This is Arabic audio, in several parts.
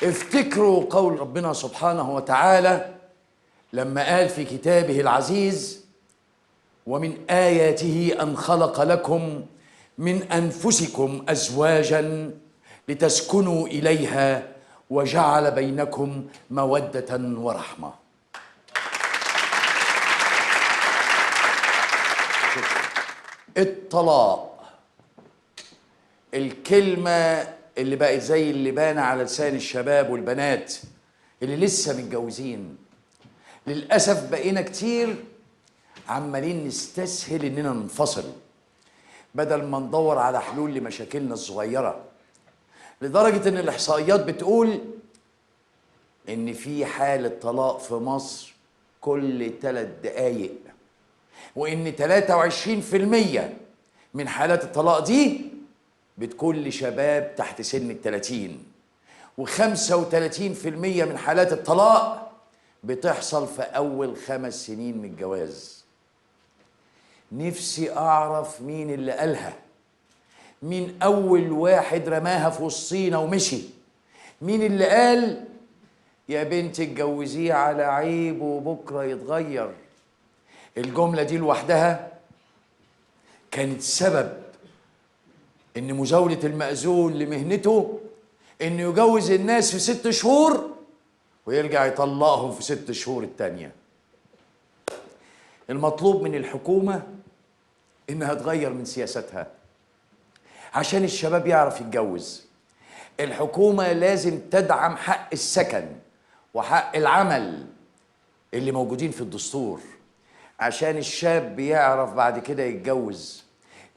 افتكروا قول ربنا سبحانه وتعالى لما قال في كتابه العزيز: ومن آياته أن خلق لكم من أنفسكم أزواجا لتسكنوا إليها وجعل بينكم مودة ورحمة. الطلاق، الكلمة اللي بقت زي اللبانة على لسان الشباب والبنات اللي لسه متجوزين. للأسف بقينا كتير عمالين نستسهل إننا ننفصل بدل ما ندور على حلول لمشاكلنا الصغيرة، لدرجة إن الإحصائيات بتقول إن في حالة طلاق في مصر كل 3 دقايق، وإن 23% من حالات الطلاق دي بتكون لشباب تحت سن ال30، و35% من حالات الطلاق بتحصل في أول 5 سنين من الجواز. نفسي أعرف مين اللي قالها، مين أول واحد رماها في وسطينا ومشي، مين اللي قال يا بنت اتجوزيه على عيب وبكرة يتغير. الجملة دي لوحدها كانت سبب إن مزاولة المأذون لمهنته إنه يجوز الناس في 6 شهور ويرجع يطلقهم في 6 شهور التانية. المطلوب من الحكومة إنها تغير من سياستها عشان الشباب يعرف يتجوز. الحكومة لازم تدعم حق السكن وحق العمل اللي موجودين في الدستور عشان الشاب يعرف بعد كده يتجوز،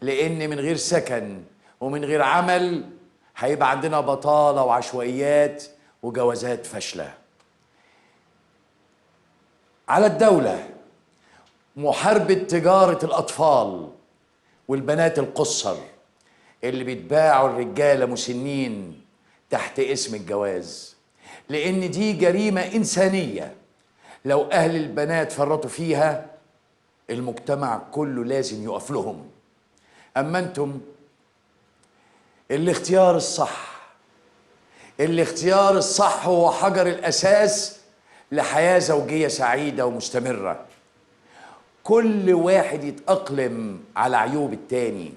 لأن من غير سكن ومن غير عمل هيبقى عندنا بطالة وعشوائيات وجوازات فاشلة. على الدولة محاربة تجارة الأطفال والبنات القصر اللي بيتباعوا الرجالة مسنين تحت اسم الجواز، لأن دي جريمة إنسانية. لو أهل البنات فرطوا فيها المجتمع كله لازم يقف لهم. أما أنتم الاختيار الصح هو حجر الأساس لحياة زوجية سعيدة ومستمرة. كل واحد يتأقلم على عيوب التاني.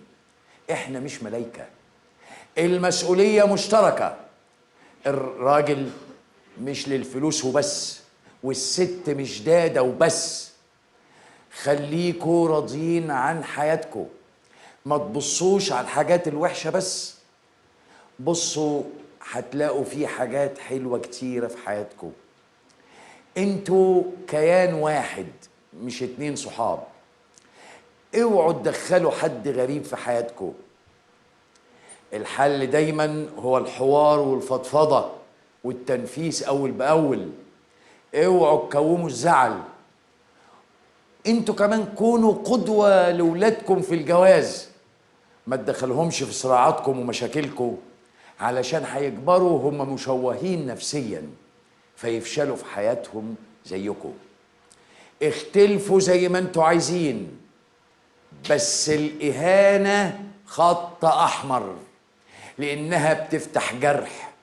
احنا مش ملايكة، المسؤولية مشتركة. الراجل مش للفلوس وبس، والست مش دادة وبس. خليكوا راضيين عن حياتكوا، ما تبصوش على الحاجات الوحشة بس، بصوا هتلاقوا في حاجات حلوة كتيرة في حياتكوا. انتوا كيان واحد مش 2 صحاب. اوعوا تدخلوا حد غريب في حياتكوا. الحل دايما هو الحوار والفضفضة والتنفيس أول بأول. اوعوا تكوموا الزعل. انتوا كمان كونوا قدوة لولادكم في الجواز، ما تدخلهمش في صراعاتكم ومشاكلكم، علشان هيكبروا هم مشوهين نفسيا فيفشلوا في حياتهم زيكم. اختلفوا زي ما انتوا عايزين، بس الإهانة خط أحمر، لأنها بتفتح جرح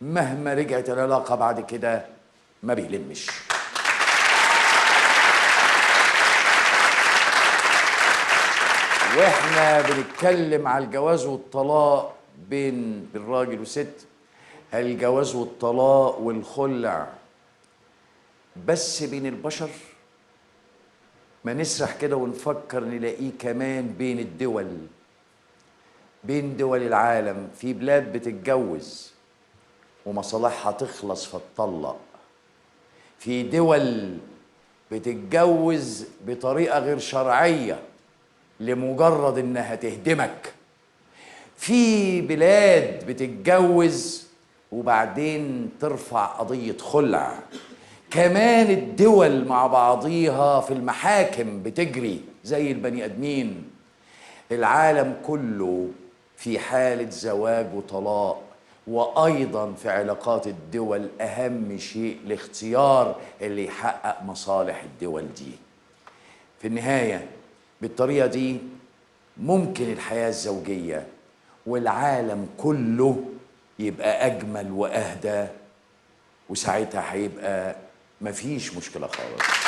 مهما رجعت العلاقة بعد كده ما بيلمش. واحنا بنتكلم على الجواز والطلاق بين الراجل والست، الجواز والطلاق والخلع بس بين البشر؟ ما نسرح كده ونفكر نلاقيه كمان بين الدول، بين دول العالم. في بلاد بتتجوز ومصالحها تخلص فتطلق، في دول بتتجوز بطريقة غير شرعية لمجرد انها تهدمك، في بلاد بتتجوز وبعدين ترفع قضية خلع. كمان الدول مع بعضيها في المحاكم بتجري زي البني ادمين. العالم كله في حالة زواج وطلاق، وايضا في علاقات الدول اهم شيء الاختيار اللي يحقق مصالح الدول دي. في النهاية بالطريقة دي ممكن الحياة الزوجية والعالم كله يبقى أجمل وأهدى وساعتها هيبقى مفيش مشكله خالص.